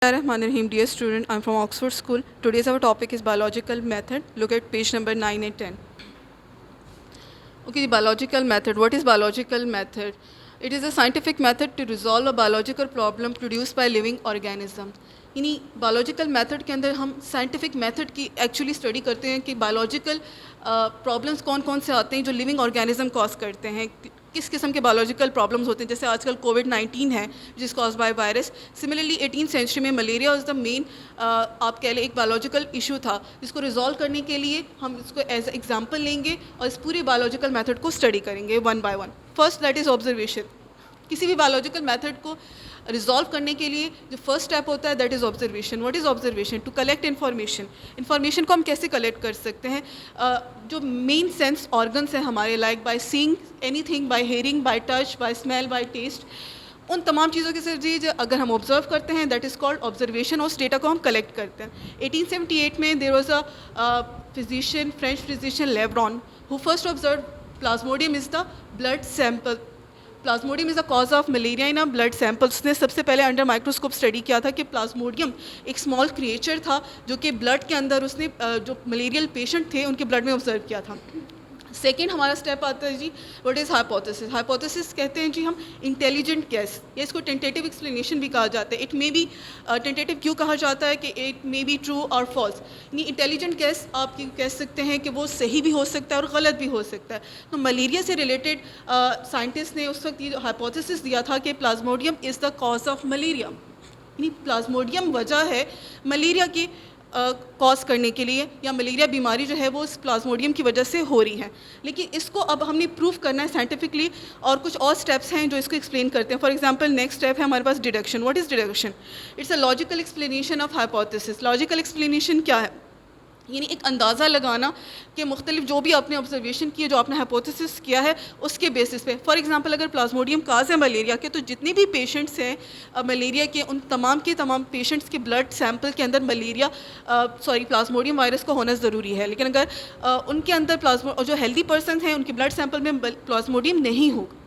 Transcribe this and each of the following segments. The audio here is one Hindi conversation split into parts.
Bismillahirrahmanirrahim, dear student, I'm from Oxford School. Today's our topic is biological method. Look at page number 9 and 10. Okay, biological method. What is biological method? It is a scientific method to resolve a biological problem produced by living organism. यानी बायोलॉजिकल मेथड के अंदर हम साइंटिफिक मेथड की एक्चुअली स्टडी करते हैं कि बायोलॉजिकल प्रॉब्लम्स कौन कौन से आते हैं जो लिविंग ऑर्गेनिज्म कॉज करते हैं, किस किस्म के बायोलॉजिकल प्रॉब्लम्स होते हैं. जैसे आजकल कोविड-19 है जिस cause by virus. Similarly 18th century में मलेरिया इज़ द मेन आप कह लें एक बायोलॉजिकल इशू था जिसको रिजॉल्व करने के लिए हम इसको एज एग्जाम्पल लेंगे और इस पूरे बायोलॉजिकल मेथड को स्टडी करेंगे one by one. First that is observation. किसी भी बायोलॉजिकल मेथड को रिजॉल्व करने के लिए जो फर्स्ट स्टेप होता है that is observation. What is observation? To collect information. Information को हम कैसे कलेक्ट कर सकते हैं? जो मेन सेंस ऑर्गन्स हैं हमारे, like by seeing anything, by hearing, by touch, by smell, by taste, उन तमाम चीज़ों के जरिए अगर हम ऑब्जर्व करते हैं दैट इज़ कॉल्ड ऑब्जर्वेशन. और उस डेटा को हम कलेक्ट करते हैं. 1878 में there was a physician, French physician Laveran, who first observe plasmodium is the blood sample. Plasmodium is the cause of malaria in a blood sample. उसने सबसे पहले अंडर माइक्रोस्कोप स्टडी किया था कि प्लाज्मोडियम एक स्मॉल क्रिएचर था जो कि ब्लड के अंदर उसने जो मलेरियल पेशेंट थे उनके ब्लड में ऑब्जर्व किया था. सेकेंड हमारा स्टेप आता है जी व्हाट इज़ हाइपोथेसिस. हाइपोथेसिस कहते हैं जी हम इंटेलिजेंट गैस, या इसको टेंटेटिव एक्सप्लेनेशन भी कहा जाता है. इट मे बी टेंटेटिव क्यों कहा जाता है कि इट मे बी ट्रू और फॉल्स. यानी इंटेलिजेंट गैस आप कह सकते हैं कि वो सही भी हो सकता है और गलत भी हो सकता है. तो मलेरिया से रिलेटेड साइंटिस्ट ने उस वक्त ये हाइपोथेसिस दिया था कि Plasmodium is the cause of malaria. यानी प्लाज्मोडियम वजह है मलेरिया की कॉज करने के लिए, या मलेरिया बीमारी जो है वो इस प्लाज्मोडियम की वजह से हो रही है. लेकिन इसको अब हमने प्रूव करना है साइंटिफिकली, और कुछ और स्टेप्स हैं जो इसको एक्सप्लेन करते हैं. फॉर एग्जांपल नेक्स्ट स्टेप है हमारे पास deduction. What is deduction? It's a logical explanation of hypothesis. Logical explanation क्या है? यानी एक अंदाज़ा लगाना कि मुख्तलिफ जो भी आपने ऑब्जर्वेशन किए, जो आपने हाइपोथेसिस किया है उसके बेसिस पे. फॉर एग्जांपल अगर प्लाज्मोडियम काज है मलेरिया के, तो जितने भी पेशेंट्स हैं मलेरिया के, उन तमाम के तमाम पेशेंट्स के ब्लड सैंपल के अंदर मलेरिया प्लाज्मोडियम वायरस को होना ज़रूरी है. लेकिन अगर उनके अंदर जो हेल्दी पर्सन हैं उनके ब्लड सैंपल में प्लाज्मोडियम नहीं होगा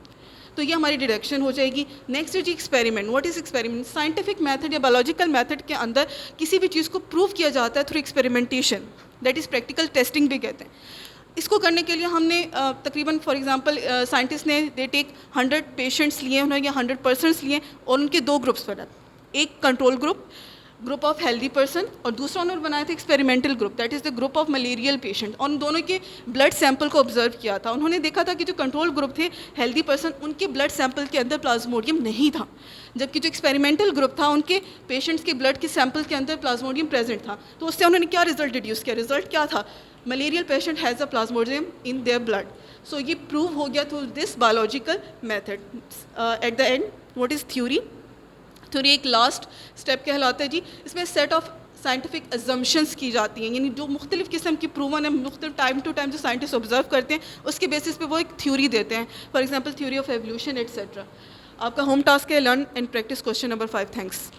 तो ये हमारी डिडक्शन हो जाएगी. नेक्स्ट है जी experiment. What is experiment? Scientific method या बायोलॉजिकल मेथड के अंदर किसी भी चीज़ को प्रूव किया जाता है through experimentation. That is practical testing भी कहते हैं. इसको करने के लिए हमने तकरीबन फॉर एग्जांपल साइंटिस्ट ने दे टेक 100 पेशेंट्स लिए उन्होंने, या 100 पर्सनस लिए और उनके दो ग्रुप्स बना. एक control group of healthy person, और दूसरा उन्होंने बनाया था experimental group, that is the group of malarial patient. और उन दोनों के ब्लड सैंपल को ऑब्जर्व किया था. उन्होंने देखा था कि जो कंट्रोल ग्रुप थे हेल्दी पर्सन, उनके ब्लड सैंपल के अंदर प्लाज्मोडियम नहीं था, जबकि जो एक्सपेरिमेंटल ग्रुप था उनके पेशेंट्स के ब्लड के सैंपल के अंदर प्लाज्मोडियम प्रेजेंट था. तो उससे उन्होंने क्या रिजल्ट डिड्यूस किया? रिजल्ट क्या था? Malarial patient has a plasmodium in their blood. So ये प्रूव हो गया through this biological method. At the end what is theory? Theory एक लास्ट स्टेप कहलाता है जी. इसमें सेट ऑफ साइंटिफिक अजम्पशंस की जाती हैं, यानी जो मुख्तलिफ किस्म की प्रूवन है, मुख्तलिफ टाइम टू टाइम जो साइंटिस्ट ऑब्जर्व करते हैं उसके बेसिस पे वो एक थ्योरी देते हैं. For example theory of evolution etcetera. आपका होम टास्क है learn and practice question number 5. Thanks.